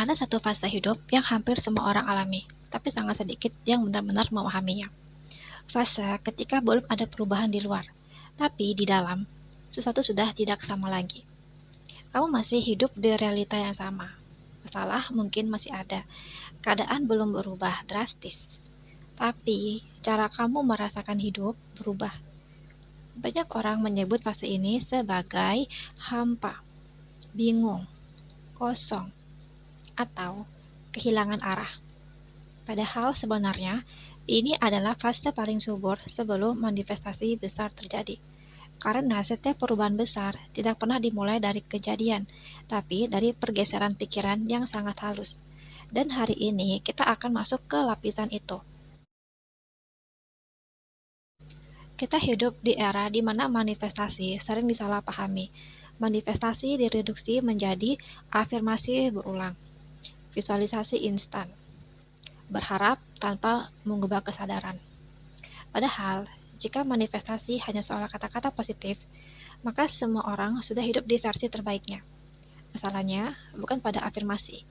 Ada satu fase hidup yang hampir semua orang alami, tapi sangat sedikit yang benar-benar memahaminya. Fase ketika belum ada perubahan di luar, tapi di dalam, sesuatu sudah tidak sama lagi. Kamu masih hidup di realita yang sama. Masalah mungkin masih ada, keadaan belum berubah drastis. Tapi, cara kamu merasakan hidup berubah. Banyak orang menyebut fase ini sebagai hampa, bingung, kosong, atau kehilangan arah. Padahal sebenarnya ini adalah fase paling subur sebelum manifestasi besar terjadi. Karena setiap perubahan besar tidak pernah dimulai dari kejadian, tapi dari pergeseran pikiran yang sangat halus. Dan hari ini kita akan masuk ke lapisan itu. Kita hidup di era di mana manifestasi sering disalahpahami. Manifestasi direduksi menjadi afirmasi berulang, visualisasi instan, berharap tanpa mengubah kesadaran. Padahal, jika manifestasi hanya soal kata-kata positif, maka semua orang sudah hidup di versi terbaiknya. Masalahnya bukan pada afirmasi.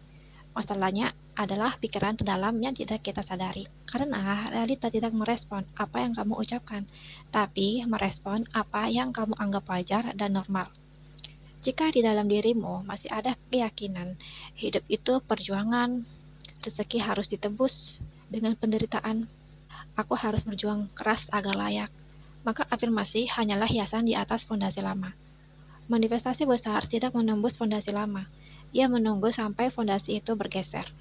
Masalahnya adalah pikiran terdalam yang tidak kita sadari. Karena realita tidak merespon apa yang kamu ucapkan, tapi merespon apa yang kamu anggap wajar dan normal. Jika di dalam dirimu masih ada keyakinan hidup itu perjuangan, rezeki harus ditebus dengan penderitaan, aku harus berjuang keras agar layak, maka afirmasi hanyalah hiasan di atas fondasi lama. Manifestasi besar tidak menembus fondasi lama. Ia menunggu sampai fondasi itu bergeser.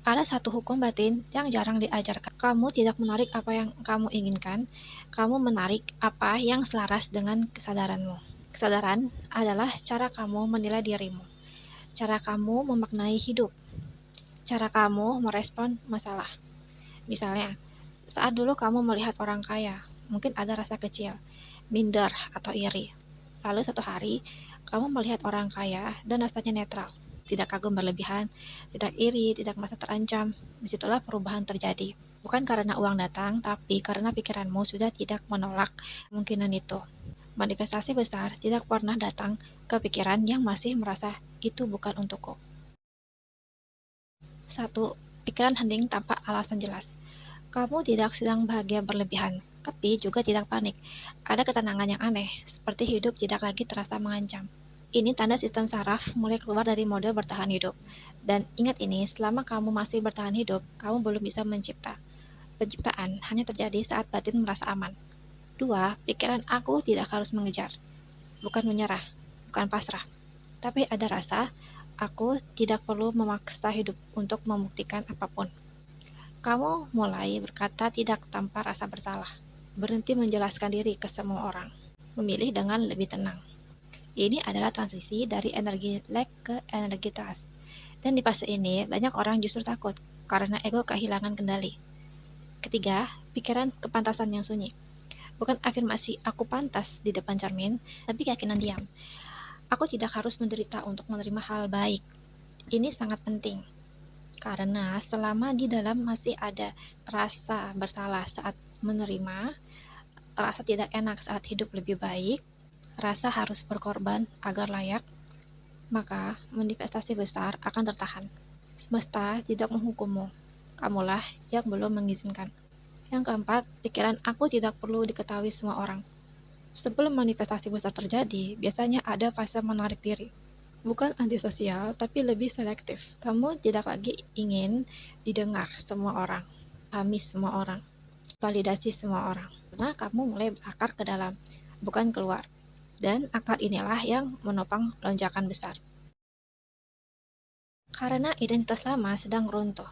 Ada satu hukum batin yang jarang diajarkan. Kamu tidak menarik apa yang kamu inginkan, kamu menarik apa yang selaras dengan kesadaranmu. Kesadaran adalah cara kamu menilai dirimu, cara kamu memaknai hidup, cara kamu merespon masalah. Misalnya, saat dulu kamu melihat orang kaya, mungkin ada rasa kecil, minder, atau iri. Lalu satu hari, kamu melihat orang kaya dan rasanya netral. Tidak kagum berlebihan, tidak iri, tidak merasa terancam. Disitulah perubahan terjadi. Bukan karena uang datang, tapi karena pikiranmu sudah tidak menolak kemungkinan itu. Manifestasi besar tidak pernah datang ke pikiran yang masih merasa itu bukan untukku. 1. Pikiran hening tanpa alasan jelas. Kamu tidak sedang bahagia berlebihan, tapi juga tidak panik. Ada ketenangan yang aneh, seperti hidup tidak lagi terasa mengancam. Ini tanda sistem saraf mulai keluar dari mode bertahan hidup. Dan ingat ini, selama kamu masih bertahan hidup, kamu belum bisa mencipta. Penciptaan hanya terjadi saat batin merasa aman. 2. Pikiran aku tidak harus mengejar. Bukan menyerah, bukan pasrah. Tapi ada rasa, aku tidak perlu memaksa hidup untuk membuktikan apapun. Kamu mulai berkata tidak tanpa rasa bersalah. Berhenti menjelaskan diri ke semua orang. Memilih dengan lebih tenang. Ini adalah transisi dari energi lack ke energi trust. Dan di fase ini, banyak orang justru takut karena ego kehilangan kendali. Ketiga, pikiran kepantasan yang sunyi. Bukan afirmasi aku pantas di depan cermin, tapi keyakinan diam. Aku tidak harus menderita untuk menerima hal baik. Ini sangat penting. Karena selama di dalam masih ada rasa bersalah saat menerima, rasa tidak enak saat hidup lebih baik, rasa harus berkorban agar layak, maka manifestasi besar akan tertahan. Semesta tidak menghukummu, kamulah yang belum mengizinkan. Yang keempat, pikiran aku tidak perlu diketahui semua orang. Sebelum manifestasi besar terjadi, biasanya ada fase menarik diri. Bukan antisosial, tapi lebih selektif. Kamu tidak lagi ingin didengar semua orang, pahami semua orang, validasi semua orang. Karena kamu mulai berakar ke dalam, bukan keluar. Dan akar inilah yang menopang lonjakan besar. Karena identitas lama sedang runtuh.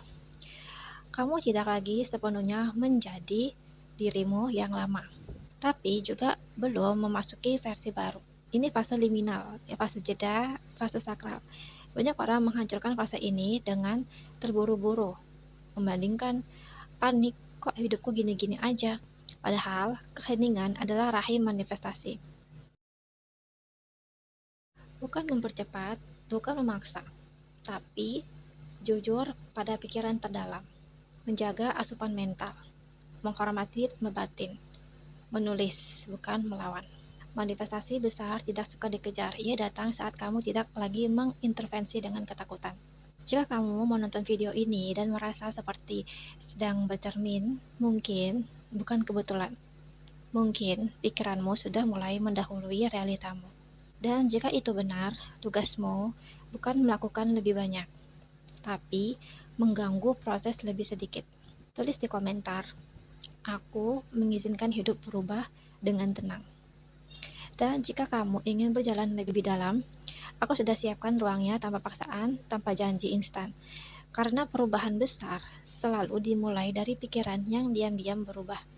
Kamu tidak lagi sepenuhnya menjadi dirimu yang lama, tapi juga belum memasuki versi baru. Ini fase liminal, fase jeda, fase sakral. Banyak orang menghancurkan fase ini dengan terburu-buru, membandingkan panik, kok hidupku gini-gini aja. Padahal, keheningan adalah rahim manifestasi. Bukan mempercepat, bukan memaksa, tapi jujur pada pikiran terdalam. Menjaga asupan mental, menghormati ritme batin, menulis bukan melawan. Manifestasi besar tidak suka dikejar, ia datang saat kamu tidak lagi mengintervensi dengan ketakutan. Jika kamu menonton video ini dan merasa seperti sedang bercermin, mungkin bukan kebetulan. Mungkin pikiranmu sudah mulai mendahului realitamu. Dan jika itu benar, tugasmu bukan melakukan lebih banyak, tapi mengganggu proses lebih sedikit. Tulis di komentar, aku mengizinkan hidup berubah dengan tenang. Dan jika kamu ingin berjalan lebih dalam, aku sudah siapkan ruangnya tanpa paksaan, tanpa janji instan. Karena perubahan besar selalu dimulai dari pikiran yang diam-diam berubah.